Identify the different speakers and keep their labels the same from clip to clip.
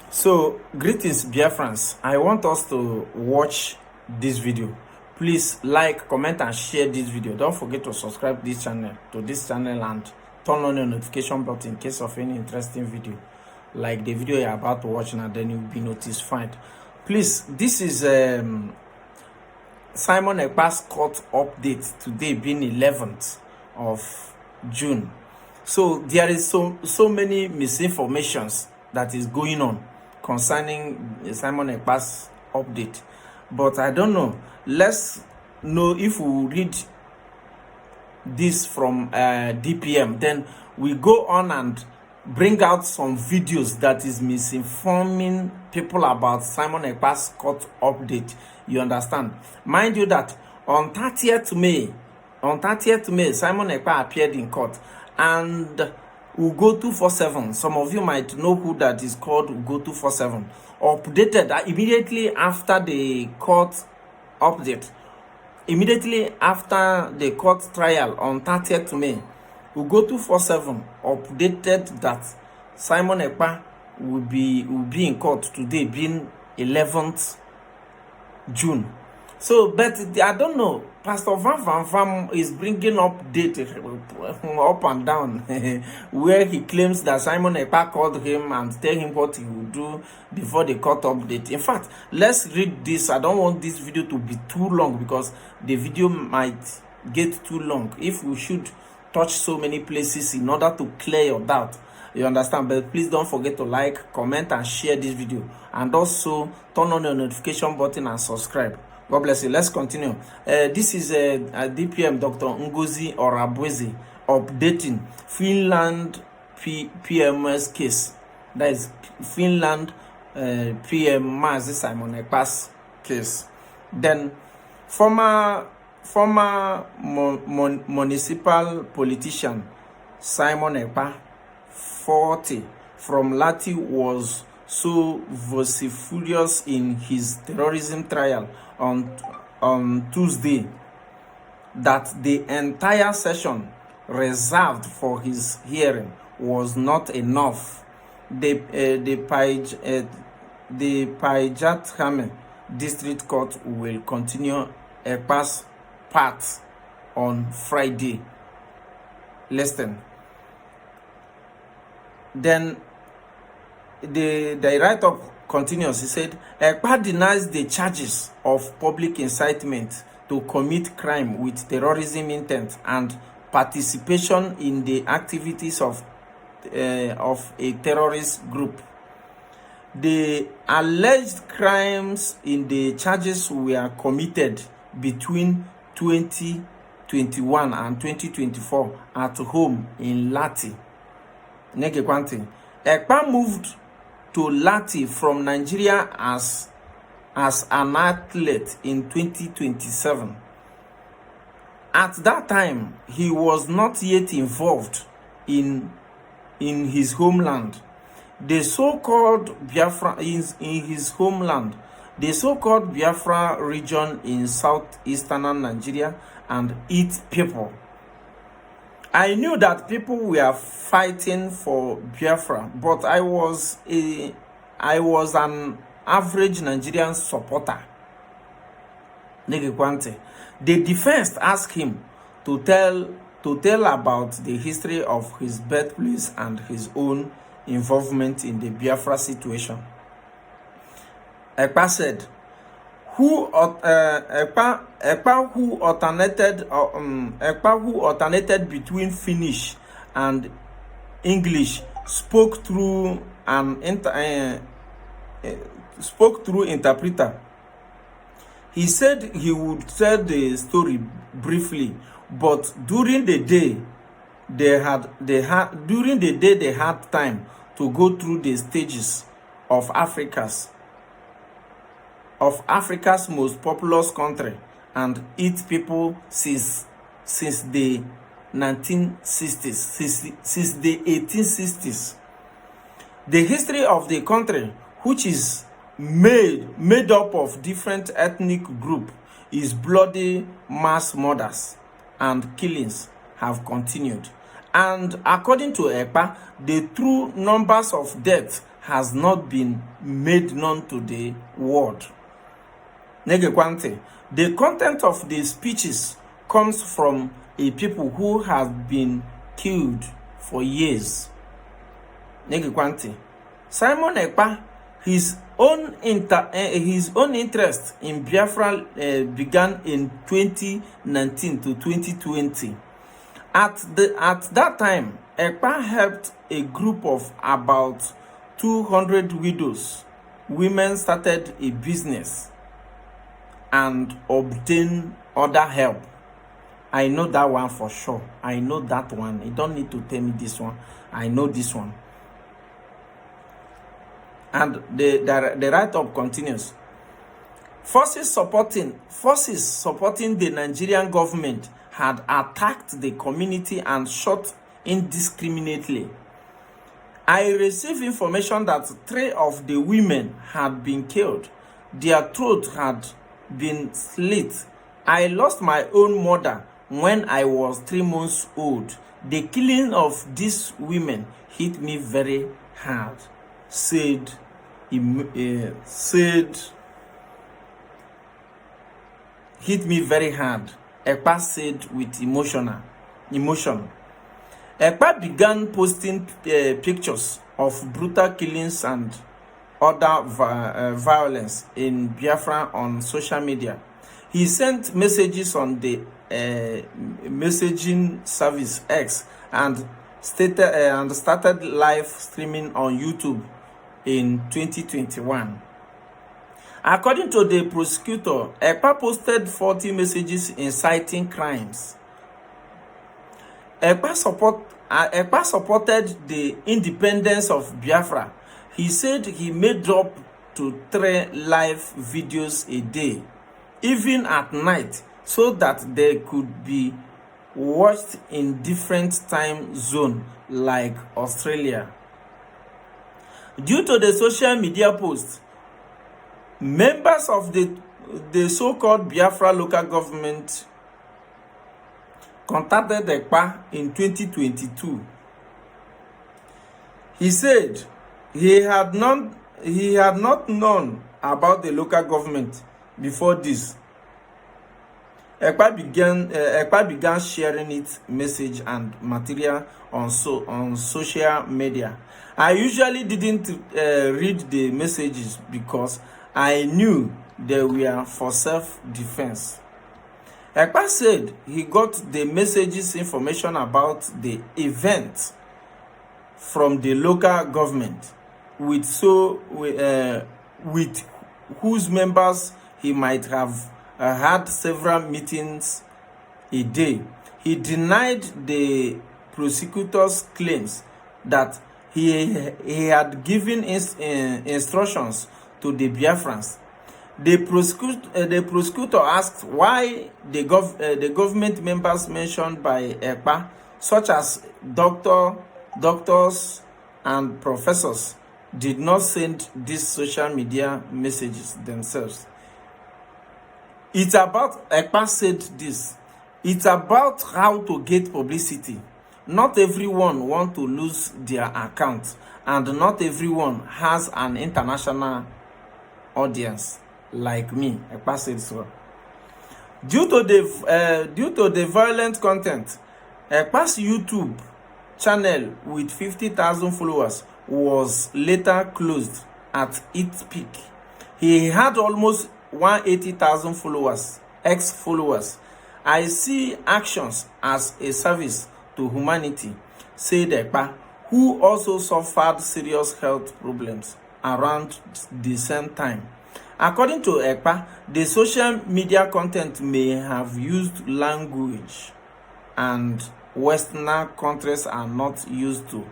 Speaker 1: So, greetings, Biafrans. I want us to watch this video. Please like, comment, and share this video. Don't forget to subscribe to this channel and turn on the notification button in case of any interesting video. Like the video you're about to watch now, then you'll be notified. Please, this is Simon Ekpa's court update today being 11th of June. So there is so many misinformations that is going on concerning Simon Ekpa's update, but I don't know. Let's know if we read this from DPM, then we go on and bring out some videos that is misinforming people about Simon Ekpa's court update. You understand? Mind you that on 30th May, Simon Ekpa appeared in court, and Ugo 247. Some of you might know who that is called. Ugo 247 updated immediately after the court update. Immediately after the court trial on 30th May, Ugo 247 updated that Simon Ekpa will be in court today, being 11th June. So, but I don't know. Pastor Van is bringing up date up and down where he claims that Simon Ekpa called him and tell him what he will do before the court update. In fact, let's read this. I don't want this video to be too long because the video might get too long if we should touch so many places in order to clear your doubt. You understand? But please don't forget to like, comment, and share this video, and also turn on the notification button and subscribe. God bless you. Let's continue. This is a DPM Dr. Ngozi Orabweze updating Finland PMS case. That is Finland PM Mazi Simon Ekpa's case. Then former municipal politician Simon Ekpa, 40, from Lati, was so vociferous in his terrorism trial on Tuesday that the entire session reserved for his hearing was not enough. The Pajathame District Court will continue Ekpa's part on Friday. Listen. Then the write-up continues. He said, Ekpa denies the charges of public incitement to commit crime with terrorism intent and participation in the activities of a terrorist group. The alleged crimes in the charges were committed between 2021 and 2024 at home in Lati. Ekpa moved to Lati from Nigeria as an athlete in 2027. At that time, he was not yet involved in his homeland. The so-called Biafra in his homeland, the so-called Biafra region in southeastern Nigeria, and its people. I knew that people were fighting for Biafra, but I was an average Nigerian supporter. The defense asked him to tell about the history of his birthplace and his own involvement in the Biafra situation. Ekpa said, Ekpa who alternated between Finnish and English spoke through interpreter. He said he would tell the story briefly, but during the day they had time to go through the stages of Africa's most populous country and its people since the 1960s, since the 1860s. The history of the country, which is made up of different ethnic groups, is bloody mass murders and killings have continued. And according to Ekpa, the true numbers of deaths has not been made known to the world. The content of the speeches comes from a people who have been killed for years. Simon Ekpa, his own interest in Biafra began in 2019 to 2020. At that time, Ekpa helped a group of about 200 widows. Women started a business and obtained other help. I know that one for sure. I know that one. You don't need to tell me this one. I know this one. And the write-up continues. Forces supporting the Nigerian government had attacked the community and shot indiscriminately. I received information that 3 of the women had been killed. Their throat had been slit. I lost my own mother when I was 3 months old. The killing of these women hit me very hard, said hit me very hard, Ekpa said with emotion. Ekpa began posting pictures of brutal killings and other violence in Biafra on social media. He sent messages on the messaging service X and started live streaming on YouTube in 2021. According to the prosecutor, Ekpa posted 40 messages inciting crimes. Ekpa supported the independence of Biafra. He said he made up to 3 live videos a day, even at night, so that they could be watched in different time zones like Australia. Due to the social media posts, members of the so-called Biafra local government contacted Ekpa in 2022. He said he had not known about the local government before this. Ekpa began sharing its message and material on social media. I usually didn't read the messages because I knew they were for self-defense. Ekpa said he got the messages information about the event from the local government with whose members he might have had several meetings a day. He denied the prosecutor's claims that he had given instructions to the Biafrans. The prosecutor asked why the government members mentioned by Ekpa, such as doctors and professors, did not send these social media messages themselves. Ekpa said this, it's about how to get publicity. Not everyone wants to lose their account, and not everyone has an international audience like me. Ekpa said so. Due to the violent content, Ekpa's YouTube channel with 50,000 followers was later closed at its peak. He had almost 180,000 followers, ex-followers. I see actions as a service to humanity, said Ekpa, who also suffered serious health problems around the same time. According to Ekpa, the social media content may have used language and Western countries are not used to.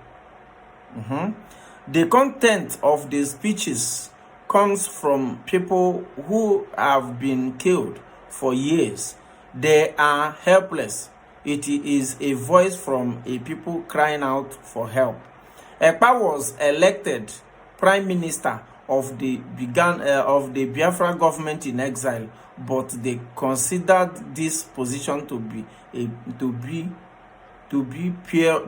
Speaker 1: The content of the speeches comes from people who have been killed for years. They are helpless. It is a voice from a people crying out for help. Ekpa was elected Prime Minister of the Biafra government in exile, but they considered this position to be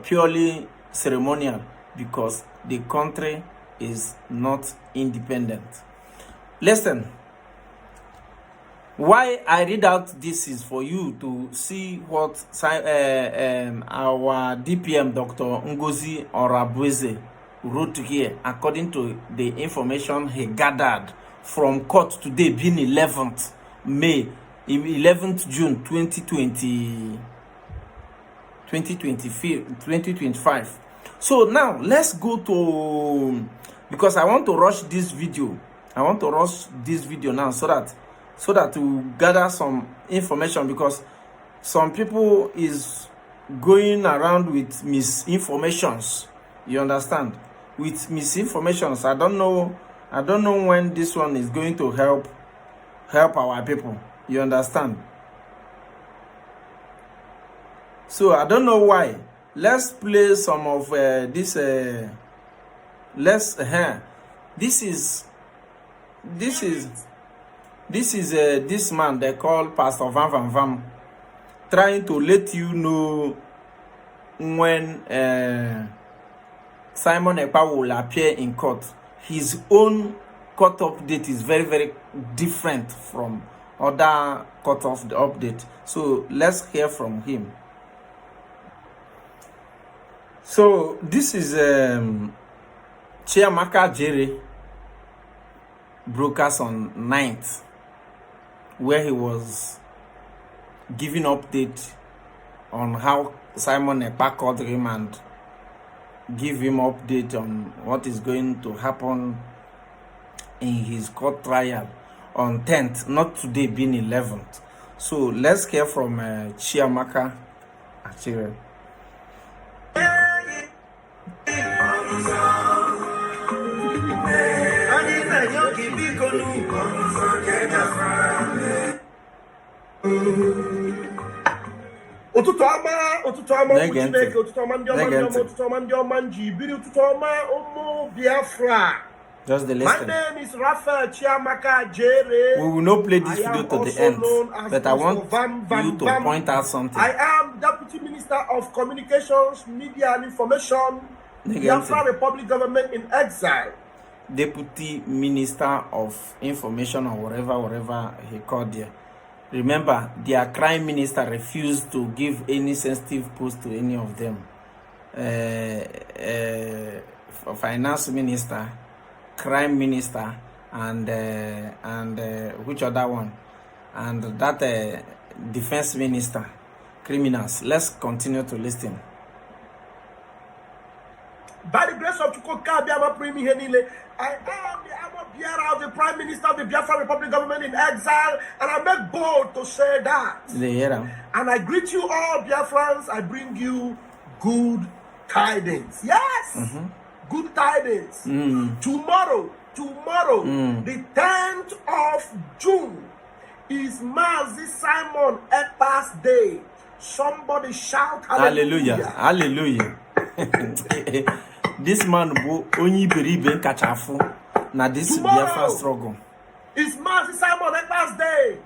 Speaker 1: purely ceremonial because the country is not independent. Listen, why I read out this is for you to see what our DPM, Dr. Ngozi Orabueze, wrote here according to the information he gathered from court today, being 11th June 2025. So now let's go to, because I want to rush this video. Now so that we gather some information, because some people is going around with misinformations. You understand? With misinformations. I don't know when this one is going to help our people. You understand? So I don't know why. Let's play some of this. This is this man they call Pastor Van Vam, trying to let you know when Simon Ekpa will appear in court. His own court update is very, very different from other court of the update. So let's hear from him. So this is Chiamaka Jerry broadcast on 9th, where he was giving update on how Simon Ekpa called him and give him update on what is going to happen in his court trial on 10th, not today being 11th. So let's hear from Chiamaka Achire. Just the listen.
Speaker 2: My name is Raphael Chiamaka Jere.
Speaker 1: We will not play this video to the end, but I want you to point out something.
Speaker 2: I am Deputy Minister of Communications, Media and Information, Biafra Republic Government in Exile.
Speaker 1: Deputy Minister of Information or whatever he called there. Remember, their crime minister refused to give any sensitive post to any of them. Finance minister, crime minister, and which other one? And that defense minister, criminals. Let's continue to listen.
Speaker 2: By the grace of Chukwuka Biama Primi Henile, I am the Amo Biara of the Prime Minister of the Biafra Republic Government in Exile, and I make bold to say that. And I greet you all, Biafrans. I bring you good tidings. Yes, good tidings. Tomorrow, the 10th of June is Mazi Simon Ekpa's day. Somebody shout hallelujah.
Speaker 1: Hallelujah. This man only believe in kachafu. Now this Biafra struggle.
Speaker 2: It's Mazi Simon Ekpa's day.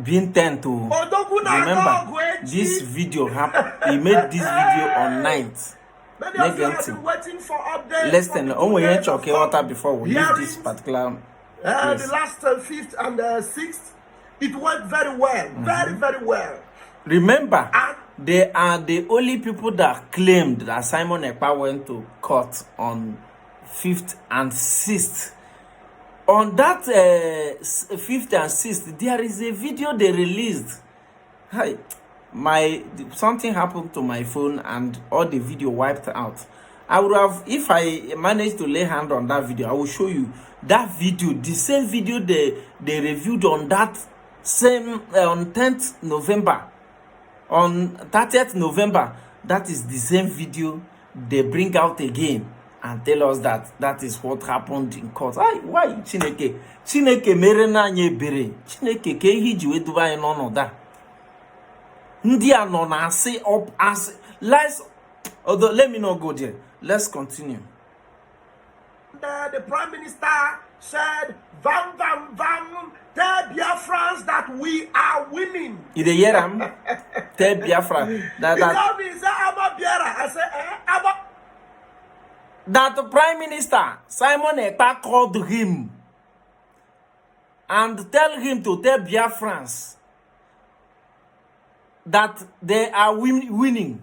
Speaker 1: Being 10 to remember this video happened. He made this video on 9th.
Speaker 2: Many of you have been waiting for updates.
Speaker 1: Listen, water before we leave this particular place.
Speaker 2: The last 5th and 6th, it went very well. Very well.
Speaker 1: Remember, they are the only people that claimed that Simon Ekpa went to court on 5th and 6th. On that 5th and 6th, there is a video they released. Hi, something happened to my phone and all the video wiped out. I would have, if I managed to lay hand on that video, I will show you that video, the same video they reviewed on that same on 10th November. On 30th November, that is the same video they bring out again and tell us that is what happened in court. Why Chineke? Chineke mere na anye bere. Chineke ke hiji we duba in on that. Ndi ano na say up as let's, although let me not go there. Let's continue.
Speaker 2: The Prime Minister said, "Vam, tell Biafrans that we are winning."
Speaker 1: In the year, tell Biafra that.
Speaker 2: He told me, he said, "I'm a Biafra." I said, "I'm a."
Speaker 1: that the Prime Minister, Simon Ekpa, called him and tell him to tell Biafrans that they are winning.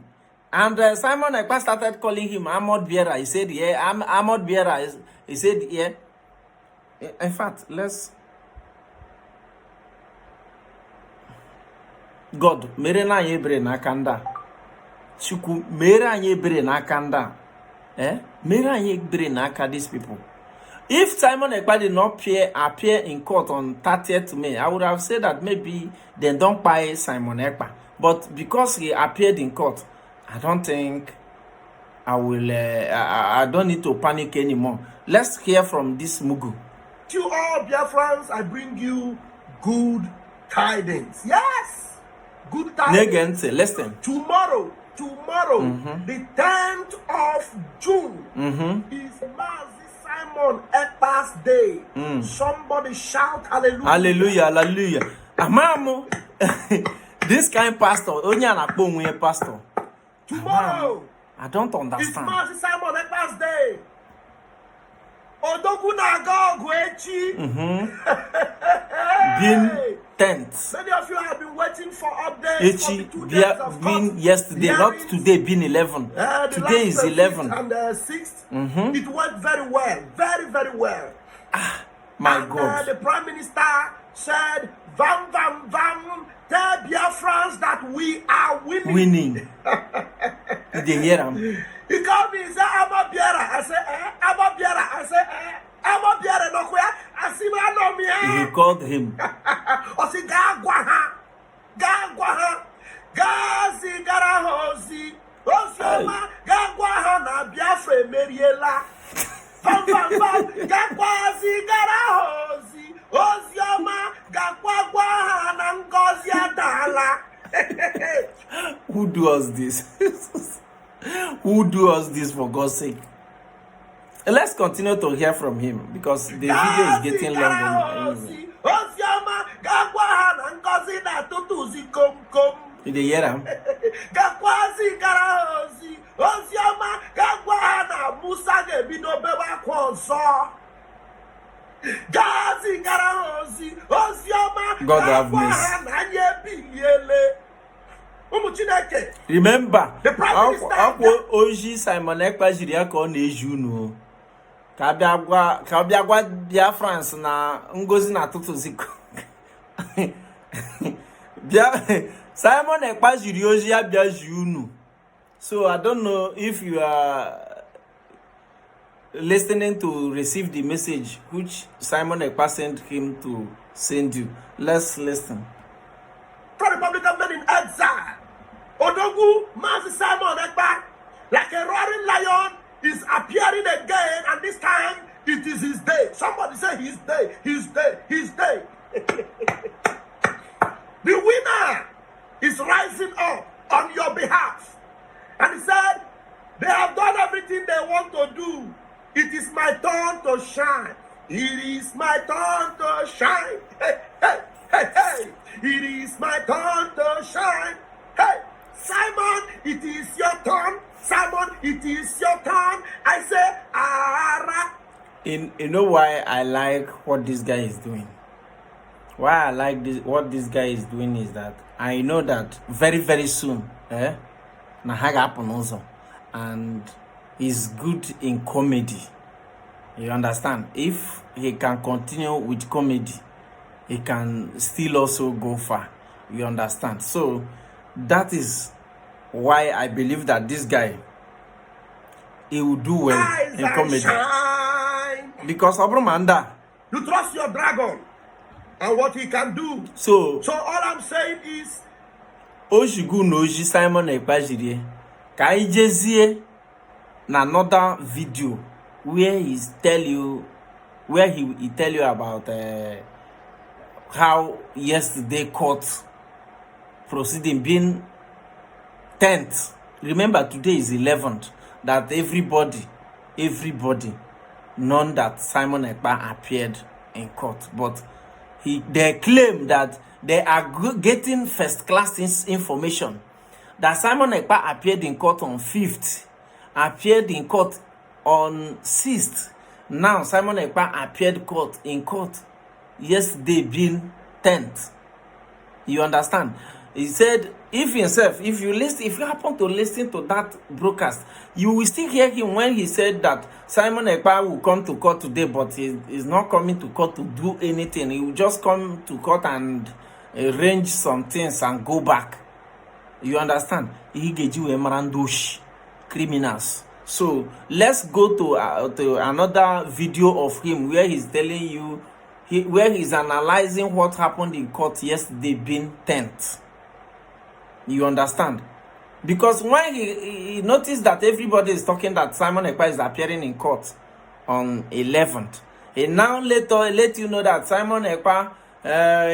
Speaker 1: And Simon Ekpa started calling him Ahmad Biera. He said, yeah, Ahmad Biera. He said, yeah. In fact, let's... God, mere na yebre na kanda. Chuku, mere yebre na kanda. Mere yebre na ka these people. If Simon Ekpa did not appear in court on 30th May, I would have said that maybe they don't buy Simon Ekpa. But because he appeared in court, I don't think I will. I don't need to panic anymore. Let's hear from this Mugu.
Speaker 2: To all Biafrans, I bring you good tidings. Yes, good tidings.
Speaker 1: Listen.
Speaker 2: Tomorrow, the 10th of June is Simon Ekpa's day. Somebody shout hallelujah.
Speaker 1: Hallelujah, hallelujah. Amamu. This kind of pastor, only an pastor.
Speaker 2: Tomorrow,
Speaker 1: I don't understand.
Speaker 2: It's Simon Ekpa's day. Odoguna go Gwechi.
Speaker 1: Been tenth.
Speaker 2: Many of you have been waiting for updates.
Speaker 1: Been yesterday, not today. Been 11. Today is 11
Speaker 2: and 6th. It went very well, very very well.
Speaker 1: My God.
Speaker 2: The Prime Minister said, "Vam vam vam." Tell Biafrans that we are winning.
Speaker 1: Did they hear him?
Speaker 2: He called me and said, Aba Biara. I said, Aba Biara. I said, Aba Biara no kuya. I see my no me.
Speaker 1: He called him.
Speaker 2: I said, Gagwaha. Gazi garahozi. Osama Gagwaha na Biafra Meriela. Gagwazi garahozi. Ozioma Gagwaha na Ngozi Adala.
Speaker 1: Who do us this? Who do us this, for God's sake? Let's continue to hear from him because the video is getting long. Did you hear him? God have mercy. Remember, Oji Simon Ekpa Jiria ko na-eju nu. Ka bịa gwa Biafrans na ngozi na tutu ziko. Simon Ekpa jiri oji ya bịa ju nu. So I don't know if you are listening to receive the message which Simon Ekpa sent him to send you. Let's listen.
Speaker 2: Republic government in exile. Odogu, Master Simon Ekpa, like a roaring lion, is appearing again, and this time it is his day. Somebody say his day, his day, his day. The winner is rising up on your behalf. And he said, they have done everything they want to do. It is my turn to shine. It is my turn to shine. Hey, hey, hey, hey. It is my turn to shine. Hey, Simon, it is your turn. Simon, it is your turn. I say, Ara.
Speaker 1: You know why I like what this guy is doing? Why I like this, what this guy is doing is that I know that very, very soon, na happen also, and he's good in comedy. You understand? If he can continue with comedy, he can still also go far. You understand? So that is why I believe that this guy, he will do well in comedy.
Speaker 2: Shine.
Speaker 1: Because Abromanda,
Speaker 2: You trust your dragon and what he can do.
Speaker 1: So
Speaker 2: all I'm saying is,
Speaker 1: Oshigu Noji Simon Ekpa Jirie, ka ijezie na another video where he tell you about how yesterday court proceeding being 10th. Remember, today is 11th. That everybody known that Simon Ekpa appeared in court, but they claim that they are getting first class information that Simon Ekpa appeared in court on 5th, appeared in court on 6th. Now Simon Ekpa appeared in court yesterday being 10th. You understand? He said if you happen to listen to that broadcast, you will still hear him when he said that Simon Ekpa will come to court today, but he's not coming to court to do anything. He will just come to court and arrange some things and go back. You understand? He gave you emerandosh criminals. So let's go to another video of him where he's telling you, where he's analyzing what happened in court yesterday being 10th. You understand? Because when he noticed that everybody is talking that Simon Ekpa is appearing in court on 11th, he now let you know that Simon Ekpa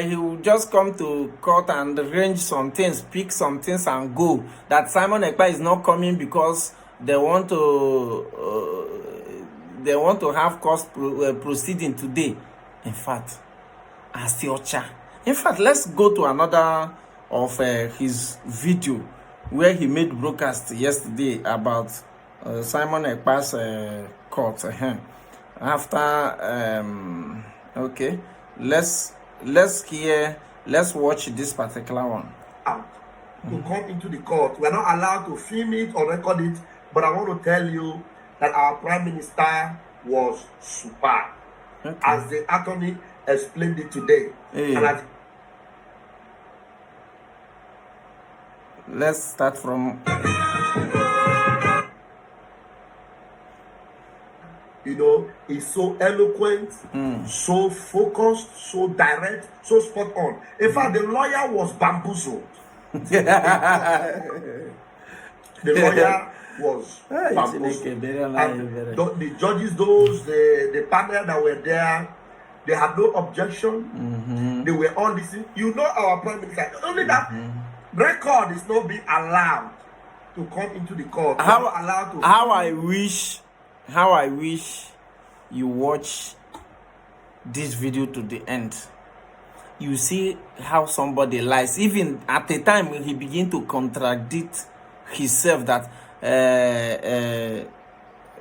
Speaker 1: he will just come to court and arrange some things, pick some things and go. That Simon Ekpa is not coming because they want to have court proceeding today. In fact, let's go to another of his video where he made broadcast yesterday about Simon Ekpa's court. After okay, let's watch this particular one.
Speaker 2: To come into the court, we're not allowed to film it or record it, but I want to tell you that our Prime Minister was superb, as the attorney explained it today. And
Speaker 1: let's start from.
Speaker 2: You know, he's so eloquent, so focused, so direct, so spot on. In fact, the lawyer was bamboozled. The lawyer was bamboozled. And the judges, the panel that were there, they had no objection. They were all listening. You know, our Prime Minister, only that record is not being allowed to come into the court.
Speaker 1: How I wish you watch this video to the end. You see how somebody lies. Even at the time when he began to contradict himself that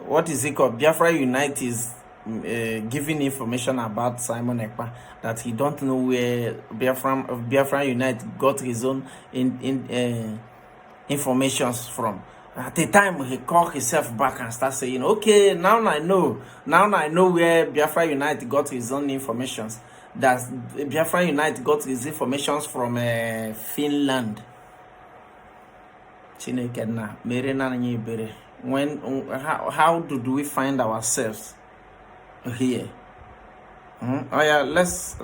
Speaker 1: what is it called? Biafra Unite is giving information about Simon Ekpa, that he don't know where Biafra Unite got his own informations from. At the time, he called himself back and started saying, okay, now I know where Biafra Unite got his own information. That Biafra Unite got his information from Finland. How do we find ourselves here? Oh yeah, let's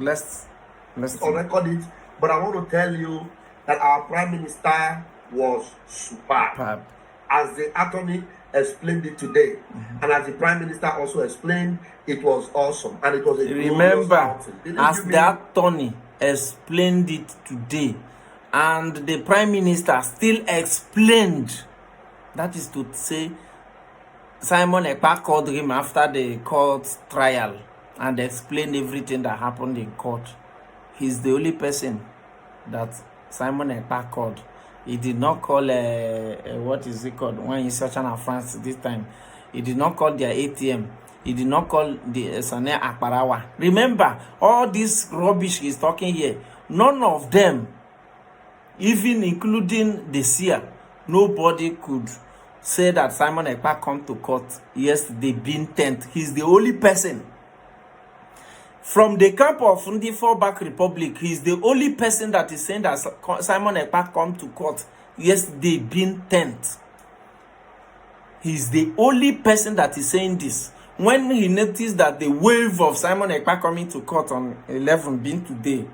Speaker 2: record it. But I want to tell you that our Prime Minister was superb. As the attorney explained it today, and as the Prime Minister also explained, it was awesome, and it was a
Speaker 1: remember as the attorney explained it today, and the Prime Minister still explained. That is to say, Simon Ekpa called him after the court trial and explained everything that happened in court. He's the only person that Simon Ekpa called. He did not call what is it called when he's searching at France this time. He did not call their ATM. He did not call the Sane Akparawa. Remember, all this rubbish he's talking here, none of them, even including the seer, nobody could say that Simon Ekpa come to court yesterday being 10th. He's the only person. From the camp of the fallback republic, he's the only person that is saying that Simon Ekpa come to court yesterday being 10th. He's the only person that is saying this. When he noticed that the wave of Simon Ekpa coming to court on 11 being today,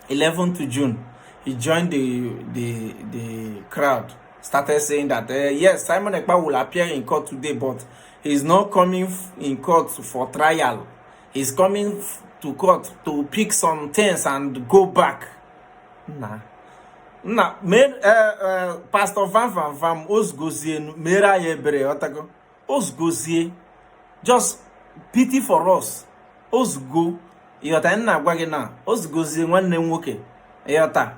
Speaker 1: 11th June, he joined the crowd, started saying that yes, Simon Ekpa will appear in court today, but he's not coming in court for trial. He's coming to court to pick some things and go back. Pastor Van Osgozie Mera Yebre Otago Osgozie, just pity for us. Osgo Yota na Wagena Osgozie one name woke Yota.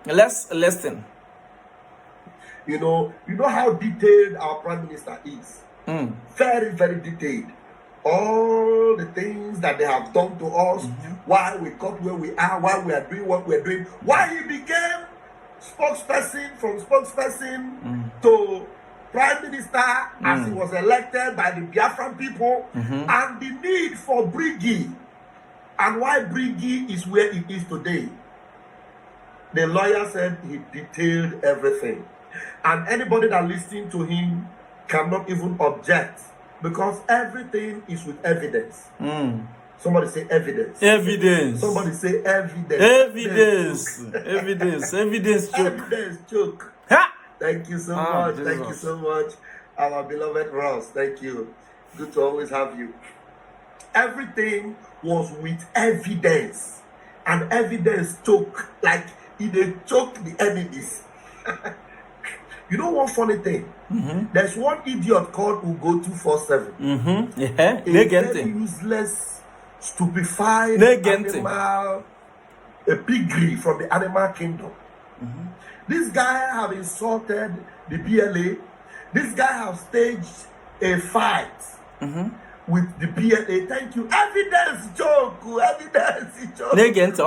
Speaker 1: Let's listen.
Speaker 2: You know how detailed our Prime Minister is. Very, very detailed. All the things that they have done to us, why we got where we are, why we are doing what we are doing, why he became spokesperson, from spokesperson to prime minister as he was elected by the Biafran people, and the need for Brigi, and why Brigi is where it is today. The lawyer said he detailed everything, and anybody that listening to him cannot even object, because everything is with evidence. Somebody say evidence.
Speaker 1: Evidence.
Speaker 2: Somebody say evidence.
Speaker 1: Evidence. Evidence. Evidence choke.
Speaker 2: Evidence choke.
Speaker 1: Ha!
Speaker 2: Thank you so much.
Speaker 1: Jesus.
Speaker 2: Thank you so much, our beloved Ross. Thank you. Good to always have you. Everything was with evidence, and evidence choke, like they choke the enemies. You know one funny thing? There's one idiot called Ugo 247.
Speaker 1: Yeah.
Speaker 2: A very useless, stupefied animal, a piggery from the animal kingdom. This guy have insulted the BLA. This guy have staged a fight with the BLA. Thank you. Evidence joke. Evidence joke.
Speaker 1: Trust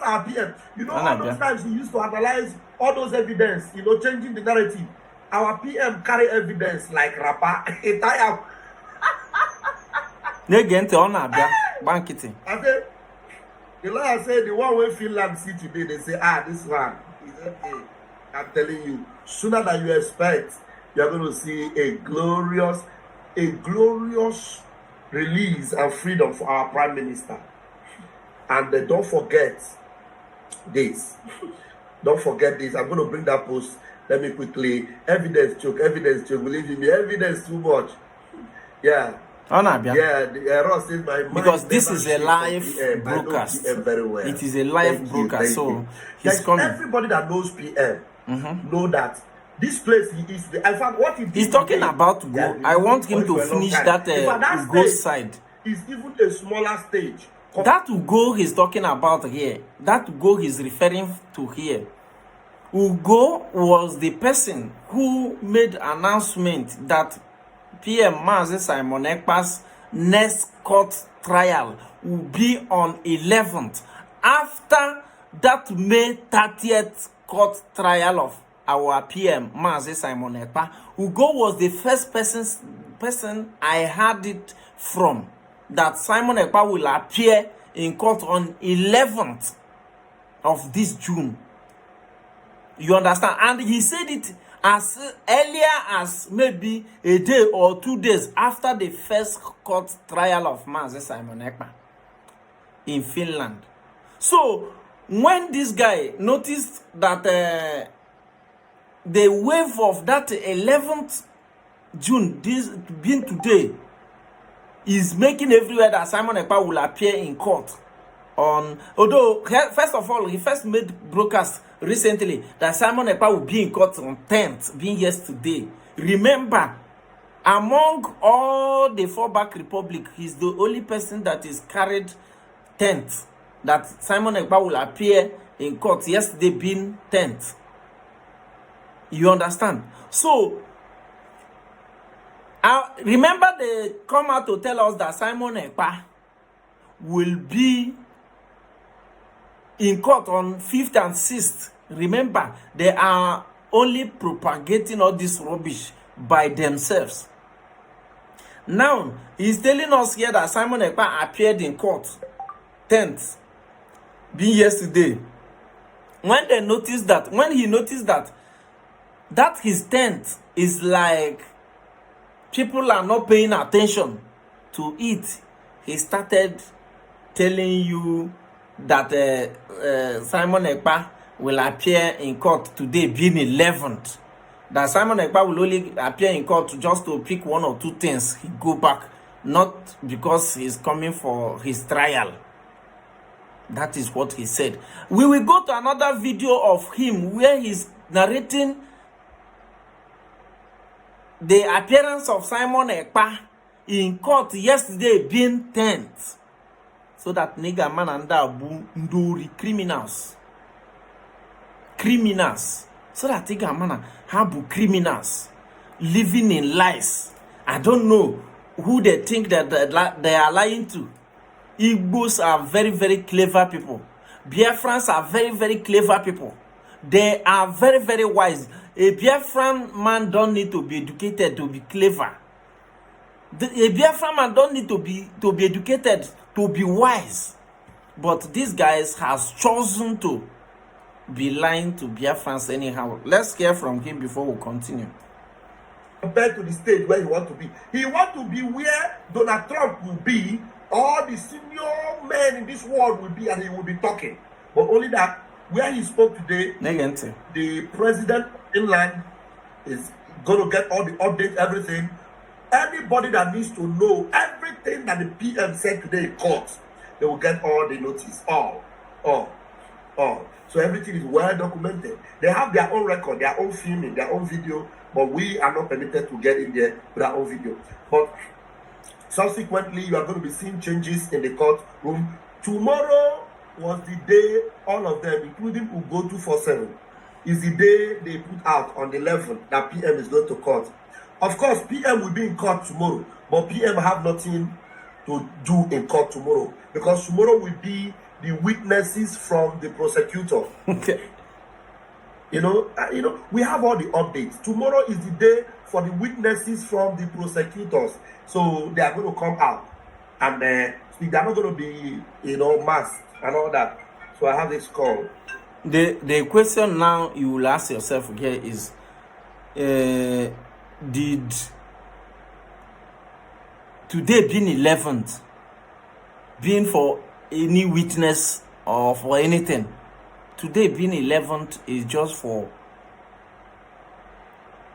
Speaker 1: our
Speaker 2: PM. You know, all those times he used to analyze all those evidence, you know, changing the narrative. Our PM carry evidence like rapper. I said, the lawyer said the one way Finland see today, they say, this one is okay. I'm telling you, sooner than you expect, you're going to see a glorious release and freedom for our Prime Minister. And don't forget this. Don't forget this. I'm going to bring that post. Let me quickly. Evidence choke. Believe me, evidence too much. Yeah. Ross says my mind,
Speaker 1: because this is a live broadcast.
Speaker 2: Very well.
Speaker 1: It is a live broadcast, so he's coming.
Speaker 2: Everybody that knows PM know that this place he is. In fact, what
Speaker 1: he's talking about to go. I want him to finish that Ugo side.
Speaker 2: Is even a smaller stage.
Speaker 1: That Ugo he's talking about here. That Ugo he's referring to here. Ugo was the person who made announcement that PM Mazi Simon Ekpa's next court trial will be on 11th after that May 30th court trial of our PM Mazi Simon Ekpa. Ugo was the first person I heard it from that Simon Ekpa will appear in court on 11th of this June. You understand? And he said it as earlier as maybe a day or 2 days after the first court trial of Mazi Simon Ekpa in Finland. So when this guy noticed that the wave of that 11th June, this being today, is making everywhere that Simon Ekpa will appear in court on, although first of all he first made broadcast recently that Simon Ekpa will be in court on 10th, being yesterday. Remember, among all the fallback republic, he's the only person that is carried 10th, that Simon Ekpa will appear in court, yesterday being 10th. You understand? So remember, they come out to tell us that Simon Ekpa will be in court on 5th and 6th. Remember, they are only propagating all this rubbish by themselves. Now, he's telling us here that Simon Ekpa appeared in court 10th, being yesterday. When he noticed that his 10th is like people are not paying attention to it, he started telling you that Simon Ekpa will appear in court today being 11th. That Simon Ekpa will only appear in court just to pick one or two things. He go back, not because he's coming for his trial. That is what he said. We will go to another video of him where he's narrating the appearance of Simon Ekpa in court yesterday being 10th. So that nigga man and nduri criminals. So that nigga man have criminals. living in lies. I don't know who they think that they are lying to. Igbos are very, very clever people. Biafrans are very, very clever people. They are very, very wise. A Biafran man don't need to be educated to be clever. A Biafran man don't need to be educated to be wise. But these guys has chosen to be lying to Biafrans anyhow. Let's hear from him before we continue.
Speaker 2: Compared to the stage where he want to be. He want to be where Donald Trump will be, all the senior men in this world will be, and he will be talking. But only that, where he spoke today, the president of Finland is going to get all the updates, everything. Anybody that needs to know everything that the PM said today in court, they will get all the notice, all. So everything is well documented. They have their own record, their own filming, their own video, but we are not permitted to get in there with our own video. But subsequently, you are going to be seeing changes in the courtroom. Tomorrow was the day all of them, including Ugo 247, is the day they put out on the 11th that PM is going to court. Of course, PM will be in court tomorrow, but PM have nothing to do in court tomorrow, because tomorrow will be the witnesses from the prosecutor.
Speaker 1: Okay.
Speaker 2: You know, we have all the updates. Tomorrow is the day for the witnesses from the prosecutors. So they are going to come out and they are not going to be, masked and all that. So I have this call.
Speaker 1: The question now you will ask yourself here is, did today being 11th, being for any witness or for anything, today being 11th is just for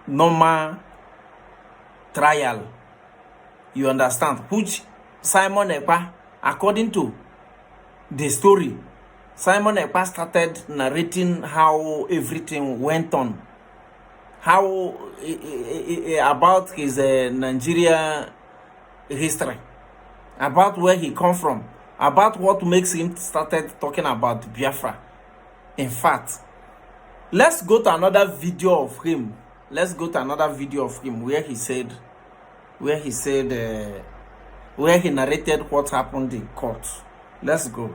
Speaker 1: normal trial. You understand? Which Simon Ekpa, according to the story, Simon Ekpa started narrating how everything went on, how about his Nigeria history, about where he come from, about what makes him started talking about Biafra. In fact, let's go to another video of him. Where he said, where he narrated what happened in court. Let's go.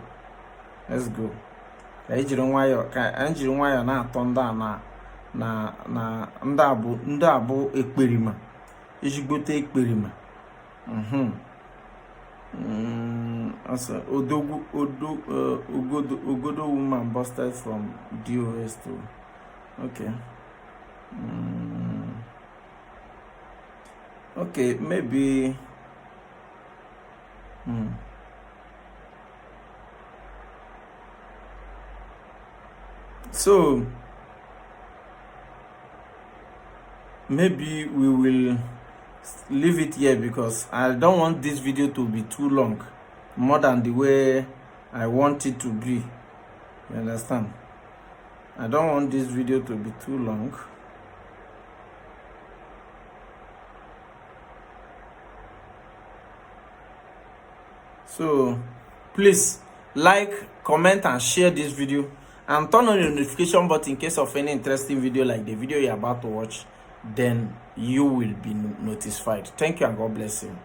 Speaker 1: Na ndị abụ ekperima ejigbote ekperima also Ogodo woman busted from DOS to okay. Okay, maybe so maybe we will leave it here because I don't want this video to be too long, more than the way I want it to be. You understand? I don't want this video to be too long. So please like, comment and share this video, and turn on the notification button in case of any interesting video like the video you're about to watch. Then you will be notified. Thank you and God bless you.